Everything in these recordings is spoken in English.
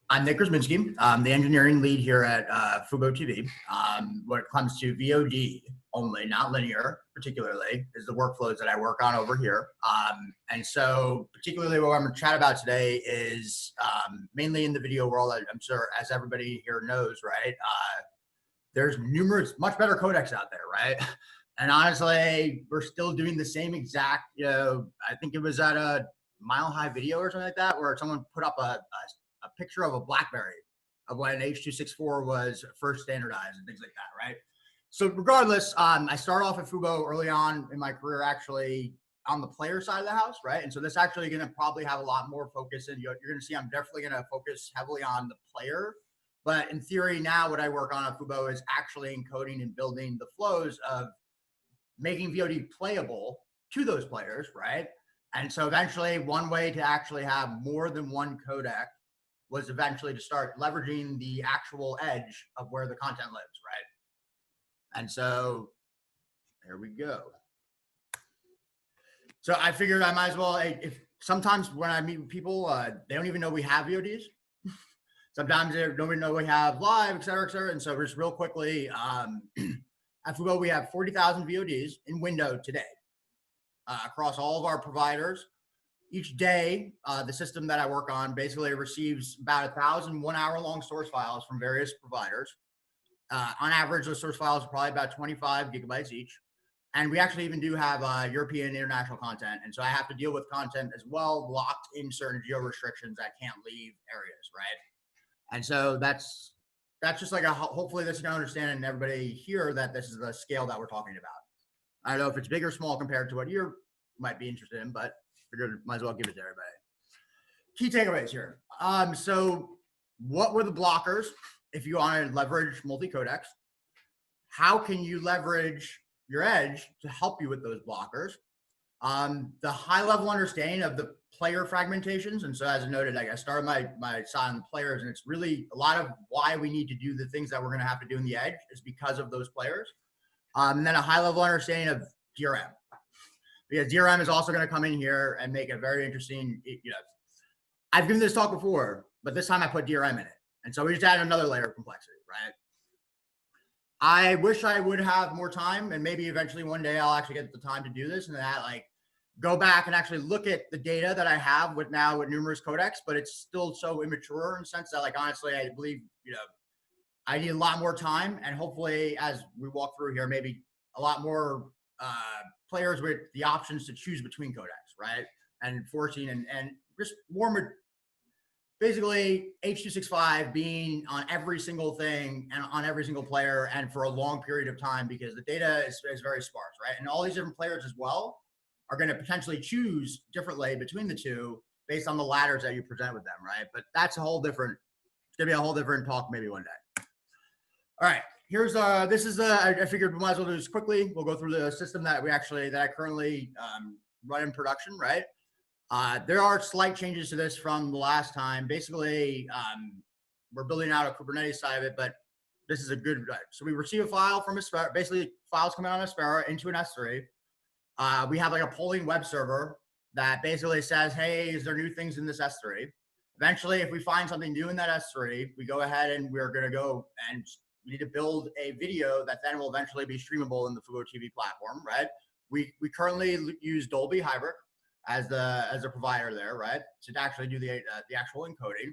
I'm Nick Krasminski. I'm the engineering lead here at Fubo TV. When it comes to VOD only, not linear particularly, is the workflows that I work on over here. And so particularly what I'm going to chat about today is mainly in the video world. I'm sure, as everybody here knows, right? There's numerous, much better codecs out there, right? And honestly, we're still doing the same exact, I think it was at a Mile High video or something like that, where someone put up a picture of a BlackBerry of when H.264 was first standardized and things like that, right? So regardless, I started off at Fubo early on in my career, actually on the player side of the house, right? And so this actually going to probably have a lot more focus, and you're going to see I'm definitely going to focus heavily on the player. But in theory, now what I work on at Fubo is actually encoding and building the flows of making VOD playable to those players, right? And so eventually one way to actually have more than one codec was eventually to start leveraging the actual edge of where the content lives, right? And so there we go. So I figured I might as well, if sometimes when I meet people, they don't even know we have VODs. Sometimes they don't even know we have live, et cetera, et cetera. And so just real quickly, at Fubo, we have 40,000 VODs in window today across all of our providers. Each day, the system that I work on basically receives about 1,000 1-hour-long source files from various providers. On average, those source files are probably about 25 gigabytes each. And we actually even do have European international content. And so I have to deal with content as well, locked in certain geo restrictions that can't leave areas, right? And so that's just like hopefully this is going to understand and everybody here that this is the scale that we're talking about. I don't know if it's big or small compared to what you might be interested in, but figured might as well give it to everybody. Key takeaways here. So what were the blockers if you want to leverage multi-codecs? How can you leverage your edge to help you with those blockers? The high level understanding of the player fragmentations. And so as I noted, like I started my side on the players, and it's really a lot of why we need to do the things that we're going to have to do in the edge is because of those players. And then a high level understanding of DRM. Because DRM is also going to come in here and make it very interesting. I've given this talk before, but this time I put DRM in it. And so we just added another layer of complexity, right? I wish I would have more time, and maybe eventually one day I'll actually get the time to do this and that, like go back and actually look at the data that I have with numerous codecs, but it's still so immature in the sense that, like, honestly, I believe, I need a lot more time, and hopefully as we walk through here, maybe a lot more players with the options to choose between codecs, right? And forcing and just more, basically H.265 being on every single thing and on every single player and for a long period of time, because the data is very sparse, right? And all these different players as well are going to potentially choose differently between the two based on the ladders that you present with them, right? But that's a whole different, it's going to be a whole different talk maybe one day. All right. Here's this is I figured we might as well do this quickly. We'll go through the system that I currently run in production, right? There are slight changes to this from the last time. Basically, we're building out a Kubernetes side of it, but this is a good, so we receive a file from Aspera, basically files coming on Aspera into an S3. We have like a polling web server that basically says, hey, is there new things in this S3? Eventually, if we find something new in that S3, we go ahead and we're going to go and we need to build a video that then will eventually be streamable in the Fubo TV platform, right? We currently use Dolby Hybrid as a provider there, right? To actually do the actual encoding.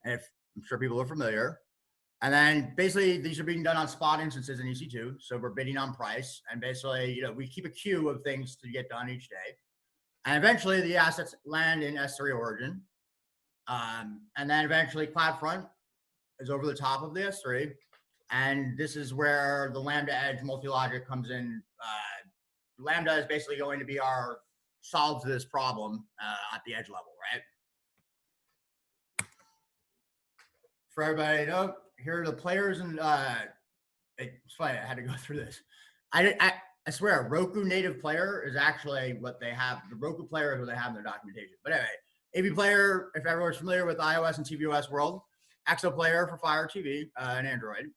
And if I'm sure people are familiar. And then basically these are being done on spot instances in EC2. So we're bidding on price. And basically, we keep a queue of things to get done each day. And eventually the assets land in S3 origin. And then eventually CloudFront is over the top of the S3. And this is where the Lambda Edge multi-logic comes in. Lambda is basically going to be our solve to this problem at the edge level, right? For everybody to know, here are the players, and it's funny, I had to go through this. I swear, Roku native player is actually what they have. The Roku player is what they have in their documentation. But anyway, AV player, if everyone's familiar with iOS and tvOS world, Exo player for Fire TV and Android.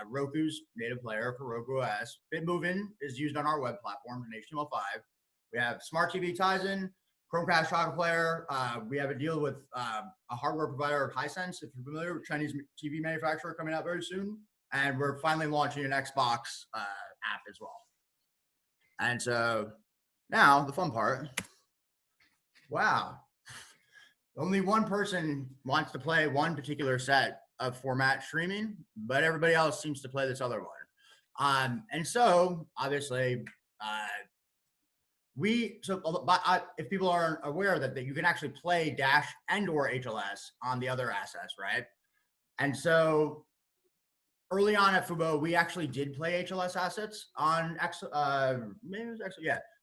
Roku's native player for Roku OS. BitMovin is used on our web platforms in HTML5. We have Smart TV ties in. Chromecast Chocolate Player. We have a deal with a hardware provider, Hisense, if you're familiar with Chinese TV manufacturer coming out very soon. And we're finally launching an Xbox app as well. And so now the fun part. Wow. Only one person wants to play one particular set of format streaming, but everybody else seems to play this other one. And so obviously, if people aren't aware that you can actually play Dash and or HLS on the other assets, right? And so early on at Fubo, we actually did play HLS assets on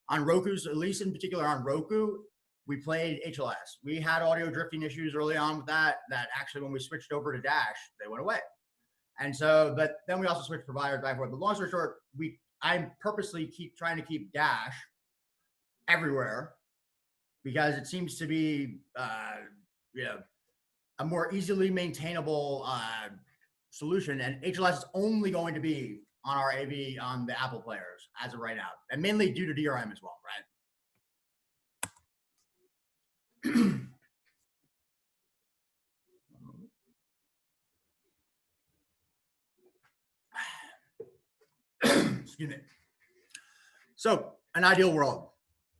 on Roku's, at least in particular on Roku, we played HLS. We had audio drifting issues early on with that actually when we switched over to Dash, they went away. And so, but then we also switched providers back and forth. But long story short, I purposely keep trying to keep Dash everywhere because it seems to be a more easily maintainable solution, and HLS is only going to be on our AV on the Apple players as of right now, and mainly due to DRM as well, right? Excuse me. So an ideal world.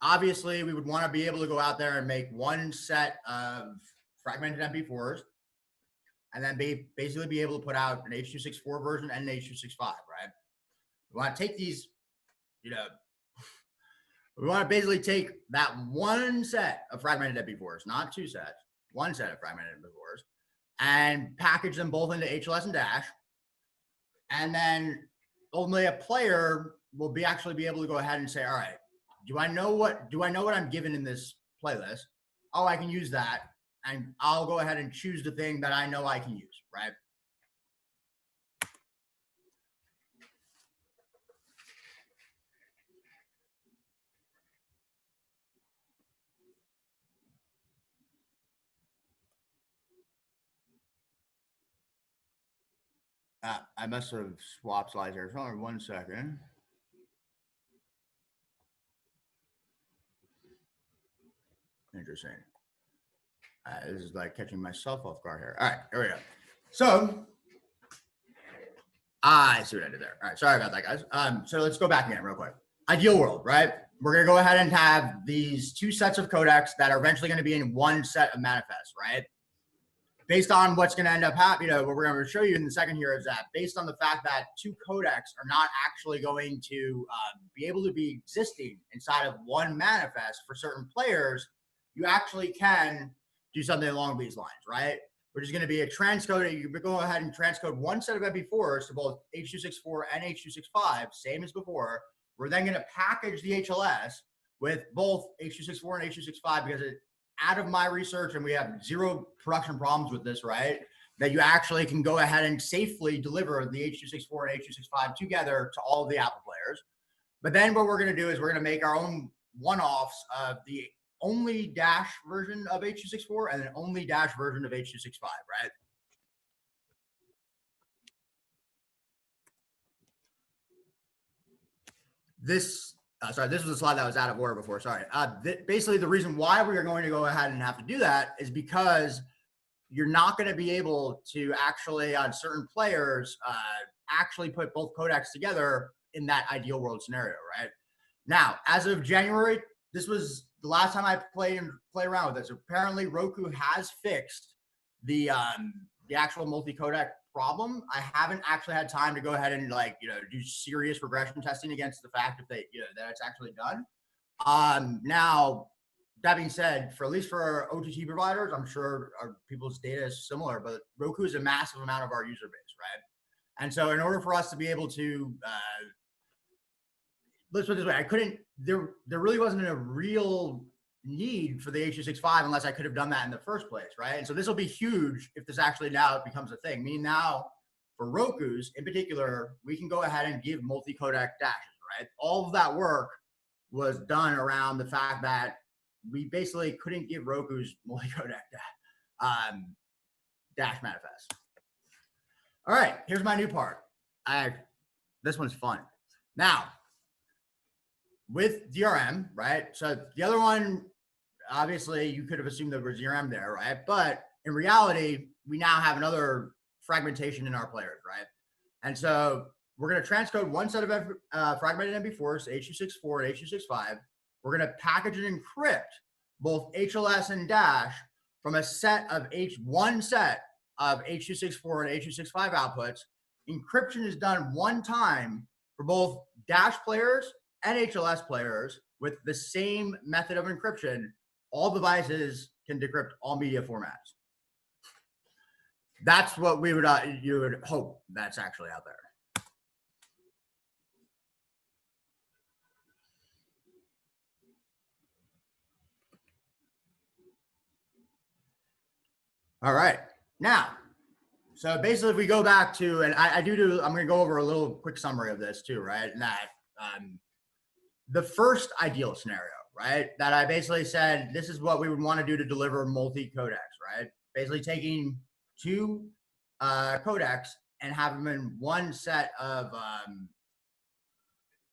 Obviously, we would want to be able to go out there and make one set of fragmented MP4s and then basically be able to put out an H.264 version and an H.265, right? We want to take these, we want to basically take that one set of fragmented MP4s, not two sets, one set of fragmented MP4s, and package them both into HLS and Dash. And then only a player will actually be able to go ahead and say, all right, do I know what I'm given in this playlist? Oh, I can use that. And I'll go ahead and choose the thing that I know I can use, right? I must have swapped slides here. Hold on 1 second. Interesting. This is like catching myself off guard here. All right, here we go. So I see what I did there. All right, sorry about that, guys. So let's go back again real quick. Ideal world, right? We're going to go ahead and have these two sets of codecs that are eventually going to be in one set of manifests, right? Based on what's going to end up happening, what we're going to show you in the second here is that based on the fact that two codecs are not actually going to be able to be existing inside of one manifest for certain players, you actually can do something along these lines, right? Which is going to be a transcode. You can go ahead and transcode one set of MP4s to both H.264 and H.265, same as before. We're then going to package the HLS with both H.264 and H.265 because out of my research, and we have zero production problems with this, right? That you actually can go ahead and safely deliver the H.264 and H.265 together to all of the Apple players. But then what we're going to do is we're going to make our own one-offs of the only Dash version of H.264 and an only Dash version of H.265, right? This was a slide that was out of order before. Sorry. Basically, the reason why we are going to go ahead and have to do that is because you're not going to be able to actually, on certain players, actually put both codecs together in that ideal world scenario, right? Now, as of January, this was the last time I played around with this. Apparently, Roku has fixed the actual multi-codec problem. I haven't actually had time to go ahead and do serious regression testing against the fact that that it's actually done. Now, that being said, for at least for our OTT providers, I'm sure our people's data is similar, but Roku is a massive amount of our user base, right? And so in order for us to be able to let's put it this way, there really wasn't a real need for the H.265 unless I could have done that in the first place, right? And so this will be huge if this actually now becomes a thing. Meaning now, for Roku's in particular, we can go ahead and give multi-codec dashes, right? All of that work was done around the fact that we basically couldn't give Roku's multi-codec dash manifest. All right, here's my new part. This one's fun. Now, with DRM, right? So the other one, obviously you could have assumed there was DRM there, right? But in reality, we now have another fragmentation in our players, right? And so we're going to transcode one set of fragmented MB4s, H.264 and H.265. We're going to package and encrypt both HLS and dash from a set of one set of H.264 and H.265 outputs. Encryption is done one time for both dash players and HLS players with the same method of encryption. All devices can decrypt all media formats. That's what we would you would hope that's actually out there. All right, now, so basically, if we go back to, and I'm going to go over a little quick summary of this too, right? And that the first ideal scenario, right, that I basically said this is what we would want to do to deliver multi-codecs, right? Basically taking two codecs and have them in one set of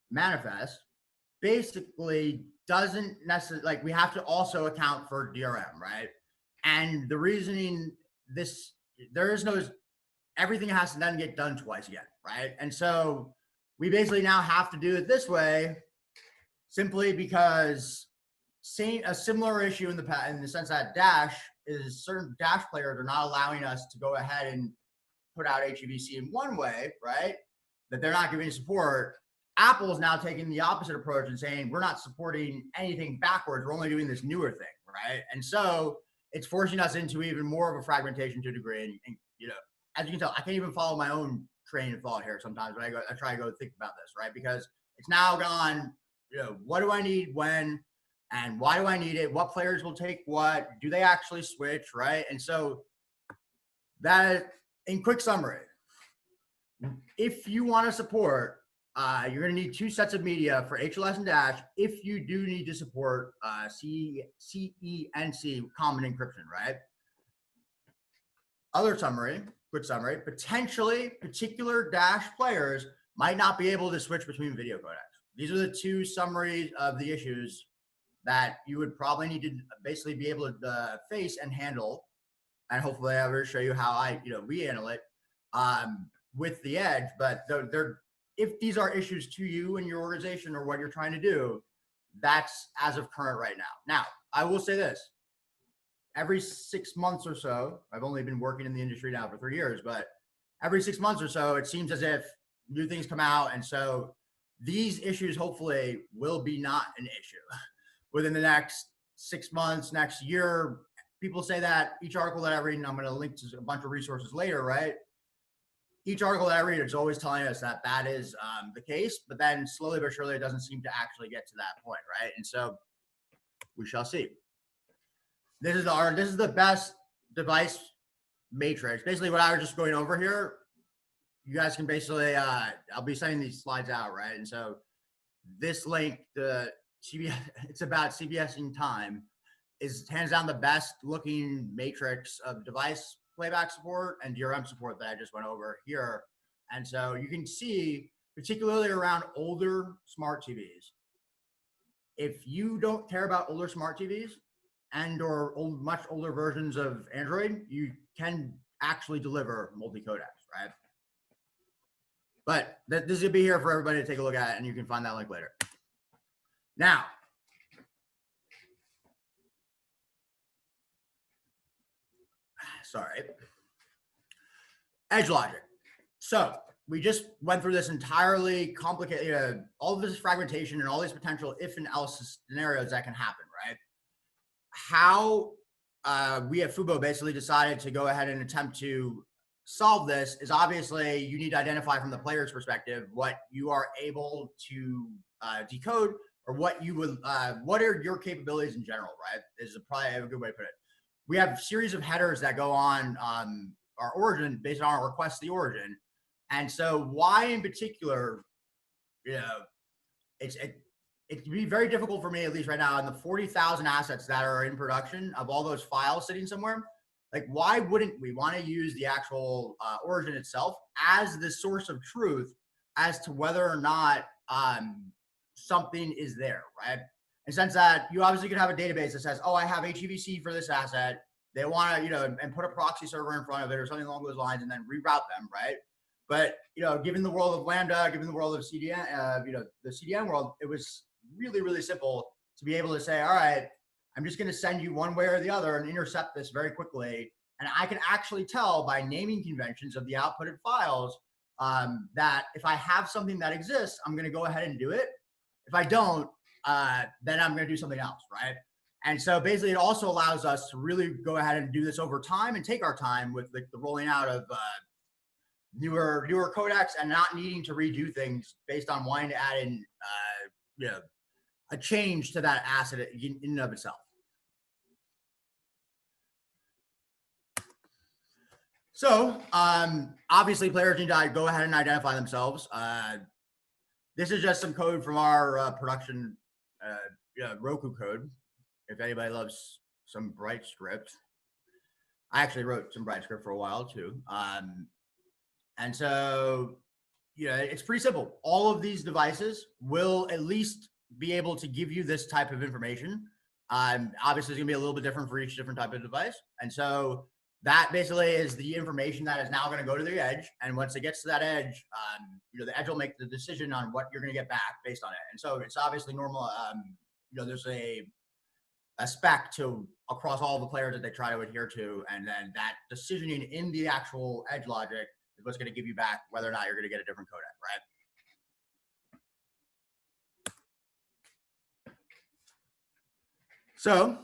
manifest, basically doesn't necessarily, like, we have to also account for DRM, right? And the reasoning, there is no, everything has to then get done twice again, right? And so we basically now have to do it this way simply because a similar issue in the sense that dash is certain dash players are not allowing us to go ahead and put out HEVC in one way, right? That they're not giving support. Apple is now taking the opposite approach and saying, we're not supporting anything backwards. We're only doing this newer thing, right? And so it's forcing us into even more of a fragmentation to a degree. And you know, as you can tell, I can't even follow my own train of thought here sometimes when I try to go think about this, right? Because it's now gone, you know, what do I need when, and why do I need it? What players will take what? Do they actually switch, right? And so that, in quick summary, if you want to support, you're going to need two sets of media for HLS and dash if you do need to support CENC common encryption, right? Other summary, quick summary, potentially particular dash players might not be able to switch between video codecs. These are the two summaries of the issues that you would probably need to basically be able to face and handle. And hopefully I will show you how we handle it with the edge. But if these are issues to you and your organization or what you're trying to do, that's as of current right now. Now, I will say this. Every 6 months or so, I've only been working in the industry now for 3 years, but every 6 months or so, it seems as if new things come out. And so these issues hopefully will be not an issue within the next 6 months, next year. People say that each article that I read, and I'm going to link to a bunch of resources later, right? Each article that I read is always telling us that that is the case, but then slowly but surely it doesn't seem to actually get to that point, right? And so we shall see. This is the best device matrix. Basically, what I was just going over here, you guys can basically I'll be sending these slides out, right? And so this link, the CBS, it's about CBS in time, is hands down the best looking matrix of device playback support and DRM support that I just went over here. And so you can see, particularly around older smart TVs, if you don't care about older smart TVs and or much older versions of Android, you can actually deliver multi-codecs, right? But this will be here for everybody to take a look at, and you can find that link later. Now, sorry, edge logic. So we just went through this entirely complicated, all of this fragmentation and all these potential if and else scenarios that can happen, right? How we at Fubo basically decided to go ahead and attempt to solve this is obviously you need to identify from the player's perspective what you are able to decode, or what you would, what are your capabilities in general, right? Is probably a good way to put it. We have a series of headers that go on our origin based on our request to the origin. And so why in particular, you know, it can be very difficult for me, at least right now, in the 40,000 assets that are in production of all those files sitting somewhere. Like, why wouldn't we want to use the actual origin itself as the source of truth as to whether or not something is there, right? in the sense that you obviously could have a database that says, oh, I have HEVC for this asset. They want to, you know, and put a proxy server in front of it or something along those lines, and then reroute them, right? But, you know, given the world of Lambda, given the world of CDN, you know, the CDN world, it was really, really simple to be able to say, all right, I'm just going to send you one way or the other and intercept this very quickly. And I can actually tell by naming conventions of the outputted files that if I have something that exists, I'm going to go ahead and do it. If I don't, then I'm going to do something else, right? And so basically it also allows us to really go ahead and do this over time and take our time with the rolling out of newer codecs and not needing to redo things based on wanting to add in you know, a change to that asset in and of itself. So obviously players need to go ahead and identify themselves. This is just some code from our production Roku code. If anybody loves some Bright script, I actually wrote some Bright script for a while too. And so, you know, it's pretty simple. All of these devices will at least be able to give you this type of information. Obviously, it's going to be a little bit different for each different type of device. And so that basically is the information that is now going to go to the edge. And once it gets to that edge, you know, the edge will make the decision on what you're going to get back based on it. And so it's obviously normal. You know, there's a spec to across all the players that they try to adhere to. And then that decisioning in the actual edge logic is what's going to give you back whether or not you're going to get a different codec, right? So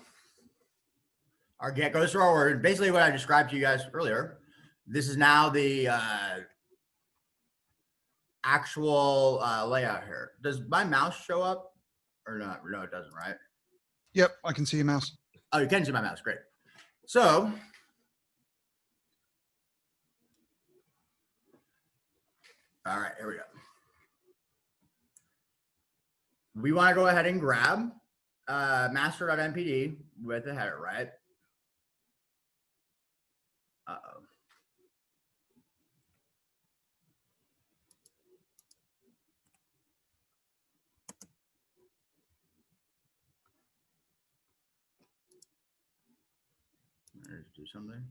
our get goes through our word. Basically what I described to you guys earlier. This is now the actual layout here. Does my mouse show up or not? No, it doesn't, right? Yep, I can see your mouse. Oh, you can see my mouse. Great. So all right, here we go. We want to go ahead and grab master.mpd with the header, right? Uh-oh. Let's do something.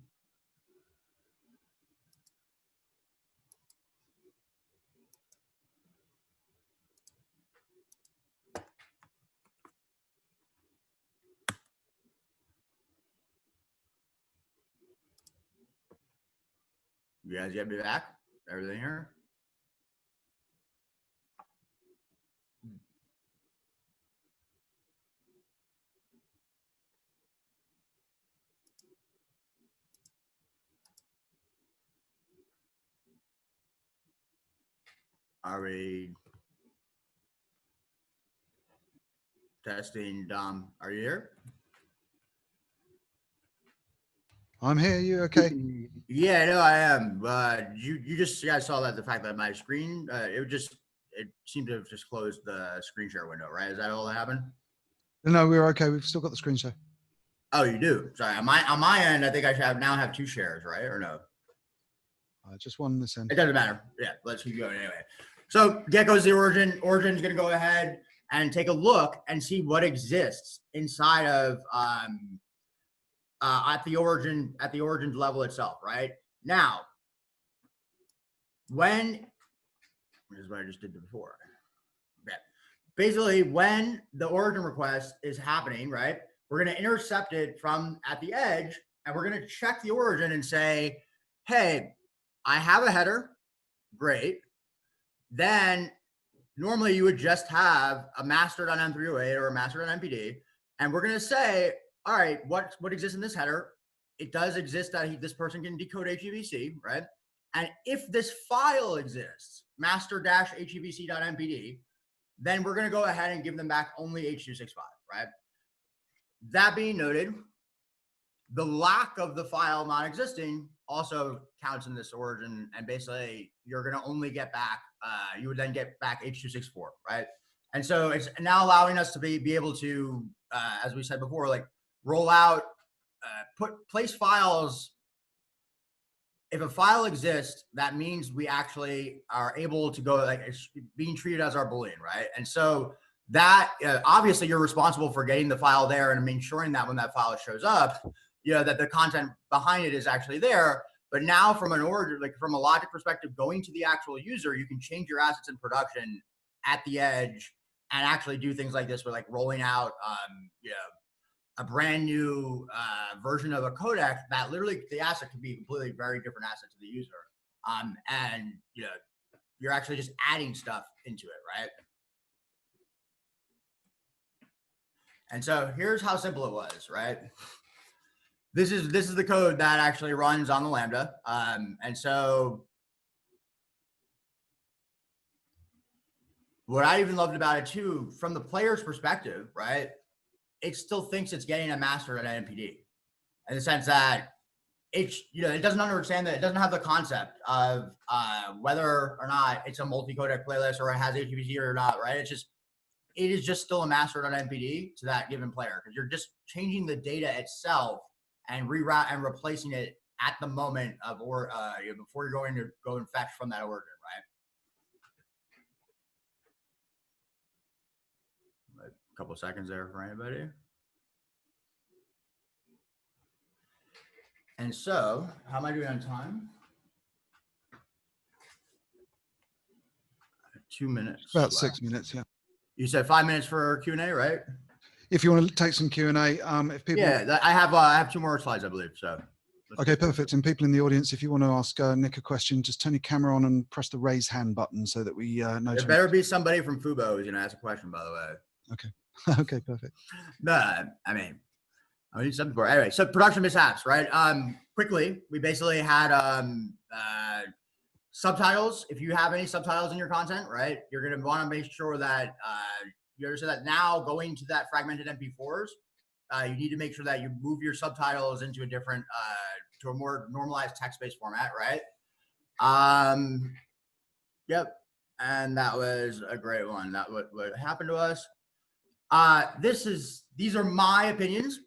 You guys get me back? Everything here? Are we testing? Dom, are you here? I'm here. You okay? Yeah, no, I am. You just guys saw that the fact that my screen it seemed to have just closed the screen share window, right? Is that all that happened? No, we're okay. We've still got the screen share. Oh, you do. Sorry, on my end, I think I should now have two shares, right? Or no? Just one this end. It doesn't matter. Yeah, let's keep going anyway. So get goes the origin. Origin's going to go ahead and take a look and see what exists inside of at the origin level itself, right? Now, this is what I just did before. Okay. Basically, when the origin request is happening, right, we're going to intercept it from at the edge, and we're going to check the origin and say, hey, I have a header. Great. Then normally you would just have a master.m308 or a master.mpd, and we're going to say, all right, what exists in this header? It does exist that this person can decode HEVC, right? And if this file exists, master-hevc.mpd, then we're going to go ahead and give them back only H265, right? That being noted, the lack of the file not existing also counts in this origin, and basically you're going to only get back, you would then get back H264, right? And so it's now allowing us to be able to, as we said before, like roll out, place files. If a file exists, that means we actually are able to go, like it's being treated as our Boolean, right? And so that obviously you're responsible for getting the file there and ensuring that when that file shows up, that the content behind it is actually there. But now from an order, like from a logic perspective, going to the actual user, you can change your assets in production at the edge and actually do things like this with like rolling out, a brand new version of a codec that literally the asset could be a completely very different asset to the user. And you're actually just adding stuff into it, right? And so here's how simple it was, right? This is the code that actually runs on the Lambda. And so what I even loved about it too, from the player's perspective, right? It still thinks it's getting a master at an NPD in the sense that it doesn't understand that it doesn't have the concept of whether or not it's a multi-codec playlist or it has HTTP or not, right? It is just still a master at an NPD to that given player because you're just changing the data itself and reroute and replacing it at the moment of before you're going to go and fetch from that origin, right? A couple of seconds there for anybody. And so, how am I doing on time? 2 minutes. About 6 minutes, yeah. You said 5 minutes for Q&A, right? If you want to take some Q&A, if people... Yeah, I have 2 more slides, I believe, so. Okay, perfect. And people in the audience, if you want to ask Nick a question, just turn your camera on and press the raise hand button so that we know. There better be somebody from Fubo who's going to ask a question, by the way. Okay. Okay, perfect. No, I mean something for anyway. So production mishaps, right? Quickly, we basically had subtitles. If you have any subtitles in your content, right, you're going to want to make sure that you understand that now going to that fragmented MP4s, you need to make sure that you move your subtitles into a different, to a more normalized text-based format, right? Yep. And that was a great one. That what happened to us. These are my opinions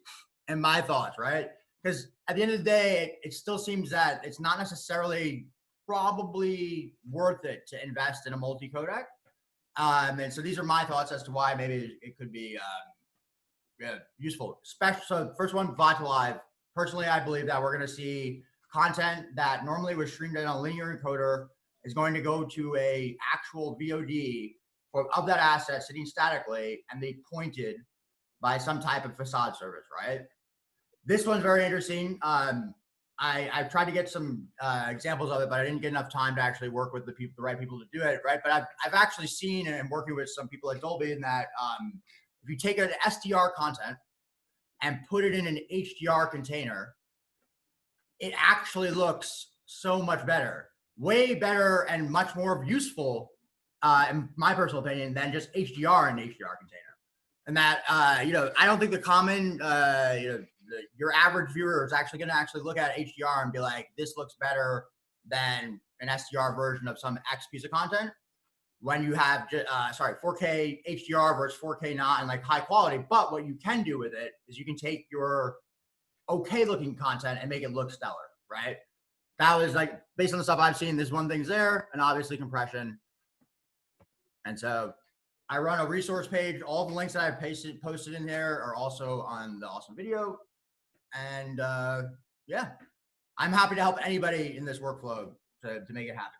and my thoughts, right? Because at the end of the day, it still seems that it's not necessarily probably worth it to invest in a multi-codec. And so these are my thoughts as to why maybe it could be useful. So first one, VOD to live. Personally, I believe that we're going to see content that normally was streamed in a linear encoder is going to go to a actual VOD of that asset sitting statically and be pointed by some type of facade service, right? This one's very interesting. I've tried to get some examples of it, but I didn't get enough time to actually work with the right people to do it, right? But I've actually seen and working with some people at Dolby in that if you take an SDR content and put it in an HDR container, it actually looks so much better, way better and much more useful, in my personal opinion, than just HDR in an HDR container. And that, I don't think the common, your average viewer is actually going to look at HDR and be like, this looks better than an SDR version of some X piece of content. When you have, 4K HDR versus 4K not and like high quality. But what you can do with it is you can take your okay looking content and make it look stellar, right? That was like, based on the stuff I've seen, this one thing's there, and obviously compression. And so I run a resource page. All the links that I've posted in there are also on the awesome video. And yeah, I'm happy to help anybody in this workflow to make it happen.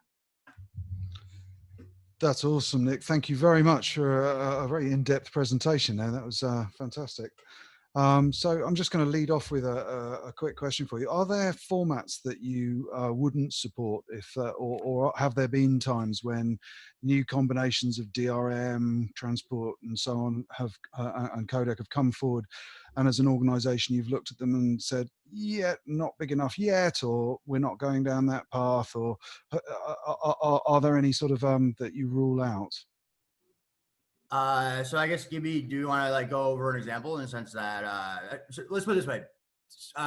That's awesome, Nick. Thank you very much for a very in-depth presentation there. That was fantastic. So I'm just going to lead off with a quick question for you. Are there formats that you wouldn't support if, or have there been times when new combinations of DRM, transport, and so on and codec have come forward, and as an organization you've looked at them and said, yeah, not big enough yet, or we're not going down that path, or are there any sort of that you rule out? So I guess, Gibby, do you want to like go over an example in the sense that, so let's put it this way.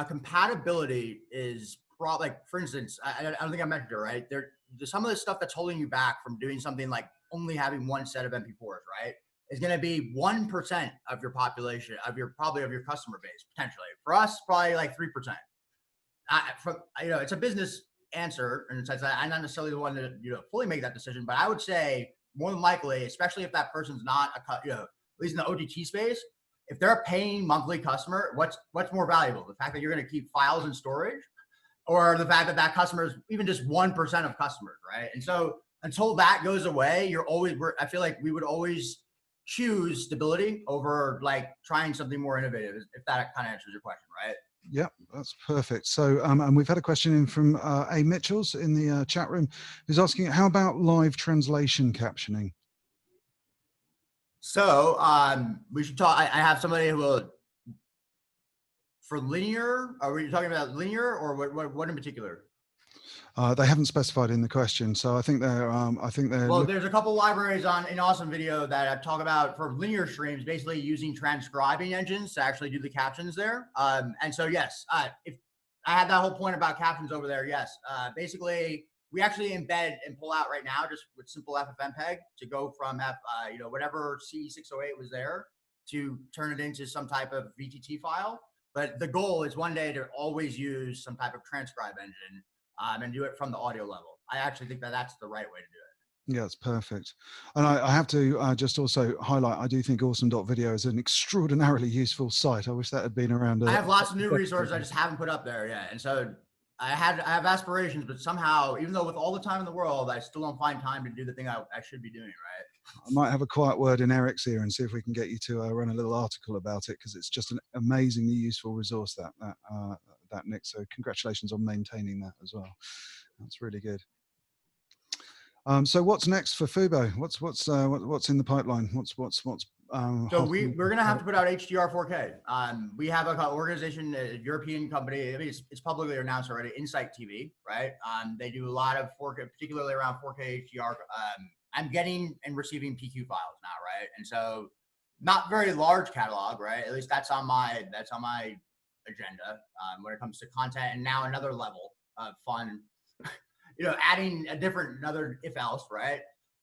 Compatibility is probably, like, for instance, I don't think I mentioned it, right? There's some of the stuff that's holding you back from doing something like only having one set of MP4s, right? Is going to be 1% of your population, probably of your customer base, potentially. For us, probably like 3%. It's a business answer in the sense that I'm not necessarily the one to fully make that decision, but I would say more than likely, especially if that person's not least in the OTT space, if they're a paying monthly customer, what's more valuable? The fact that you're going to keep files in storage, or the fact that that customer is even just 1% of customers, right? And so until that goes away, I feel like we would always choose stability over like trying something more innovative, if that kind of answers your question, right? Yeah, that's perfect. So, and we've had a question in from A. Mitchells in the chat room, who's asking, how about live translation captioning? So we should talk. I have somebody who will, for linear. Are we talking about linear or what in particular? They haven't specified in the question, so I think they're. Well, there's a couple libraries in Awesome Video that I talk about for linear streams, basically using transcribing engines to actually do the captions there. And so yes, if I had that whole point about captions over there, yes, basically we actually embed and pull out right now just with simple FFmpeg to go from whatever C608 was there to turn it into some type of VTT file. But the goal is one day to always use some type of transcribe engine and do it from the audio level. I actually think that that's the right way to do it. Yeah, it's perfect. And I have to just also highlight, I do think awesome.video is an extraordinarily useful site. I wish that had been around. I have lots of new resources I just haven't put up there yet. And so I have aspirations, but somehow, even though with all the time in the world, I still don't find time to do the thing I should be doing, right? I might have a quiet word in Eric's ear and see if we can get you to run a little article about it, because it's just an amazingly useful resource, that Nick. So congratulations on maintaining that as well. That's really good. So what's next for Fubo? What's in the pipeline? So we're gonna have to put out HDR 4K. We have an organization, a European company. I mean, it's publicly announced already. Insight TV, right? They do a lot of 4K, particularly around 4K HDR. I'm getting and receiving PQ files now, right? And so, not very large catalog, right? At least that's on my agenda when it comes to content. And now another level of fun. Adding another if else, right?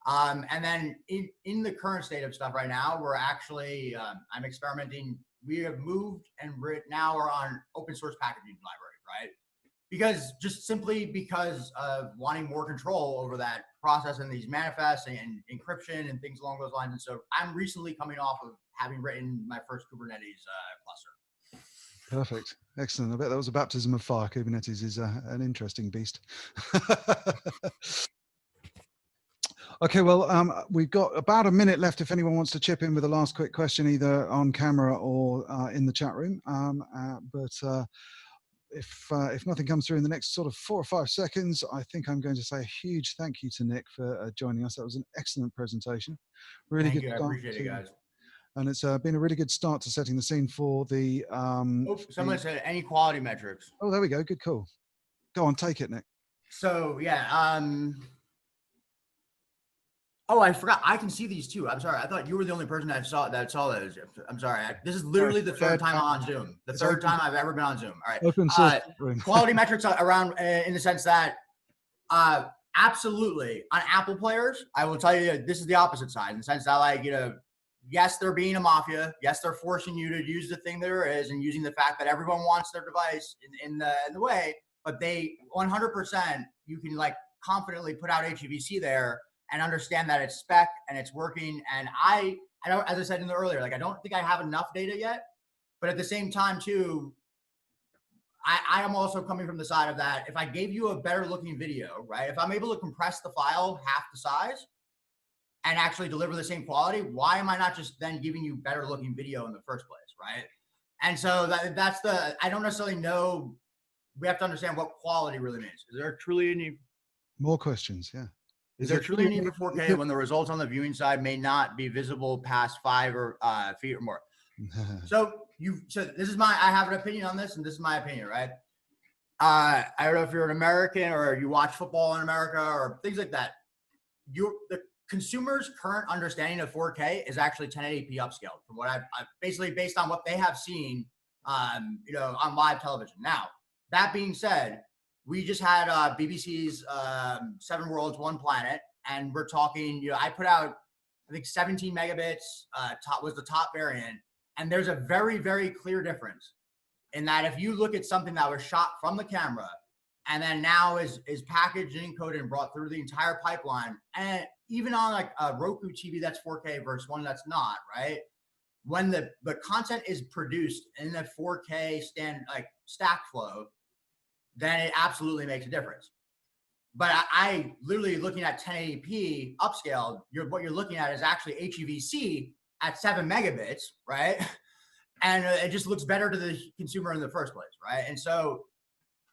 And then in the current state of stuff right now, we're actually, I'm experimenting. We have moved and now we're on open source packaging library, right? Simply because of wanting more control over that process and these manifests and encryption and things along those lines. And so I'm recently coming off of having written my first Kubernetes cluster. Perfect. Excellent. I bet that was a baptism of fire. Kubernetes is an interesting beast. Okay, well, we've got about a minute left if anyone wants to chip in with a last quick question, either on camera or in the chat room. If nothing comes through in the next sort of 4 or 5 seconds, I think I'm going to say a huge thank you to Nick for joining us. That was an excellent presentation. Really Thank good. you. I appreciate it, guys. And it's been a really good start to setting the scene for the. Someone said any quality metrics. Oh, there we go. Good call. Go on, take it, Nick. So yeah. Oh, I forgot. I can see these too. I'm sorry. I thought you were the only person that saw those. I'm sorry. This is literally the third time I'm on Zoom. The third time I've ever been on Zoom. All right. Open source. Quality metrics around in the sense that absolutely on Apple players, I will tell you this is the opposite side in the sense that yes, they're being a mafia. Yes, they're forcing you to use the thing there is and using the fact that everyone wants their device in the way, but they 100% you can confidently put out HEVC there and understand that it's spec and it's working. And I don't, as I said in the earlier, I don't think I have enough data yet, but at the same time too, I am also coming from the side of that. If I gave you a better looking video, right? If I'm able to compress the file half the size and actually deliver the same quality, why am I not just then giving you better looking video in the first place, right? And so I don't necessarily know. We have to understand what quality really means. Is there truly any more questions? Yeah. Is there truly a need for 4K when the results on the viewing side may not be visible past 5 feet or more? So this is I have an opinion on this, and this is my opinion, right? I don't know if you're an American or you watch football in America or things like that. The consumer's current understanding of 4K is actually 1080p upscaled from what I've basically based on what they have seen, on live television. Now, that being said, we just had BBC's 7 Worlds, 1 Planet, and we're talking, I put out, I think 17 megabits was the top variant. And there's a very, very clear difference in that if you look at something that was shot from the camera and then now is packaged and encoded and brought through the entire pipeline, and even on a Roku TV that's 4K versus one that's not, right? when the content is produced in the 4K stack flow, then it absolutely makes a difference. But I literally looking at 1080p upscaled, what you're looking at is actually HEVC at 7 megabits, right? And it just looks better to the consumer in the first place, right? And so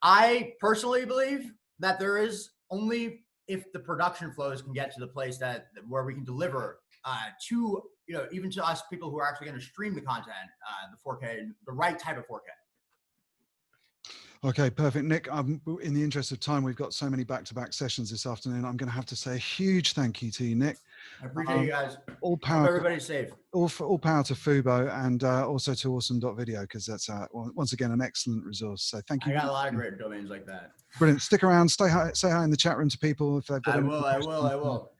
I personally believe that there is only if the production flows can get to the place where we can deliver to, even to us people who are actually going to stream the content, the 4K, the right type of 4K. Okay, perfect. Nick, in the interest of time, we've got so many back-to-back sessions this afternoon. I'm going to have to say a huge thank you to you, Nick. I appreciate you guys. All power. Hope everybody's safe. All power to Fubo and also to awesome.video, because that's once again an excellent resource. So thank you. I got a lot of great domains like that. Brilliant. Stick around. Say hi in the chat room to people if they've got. I will.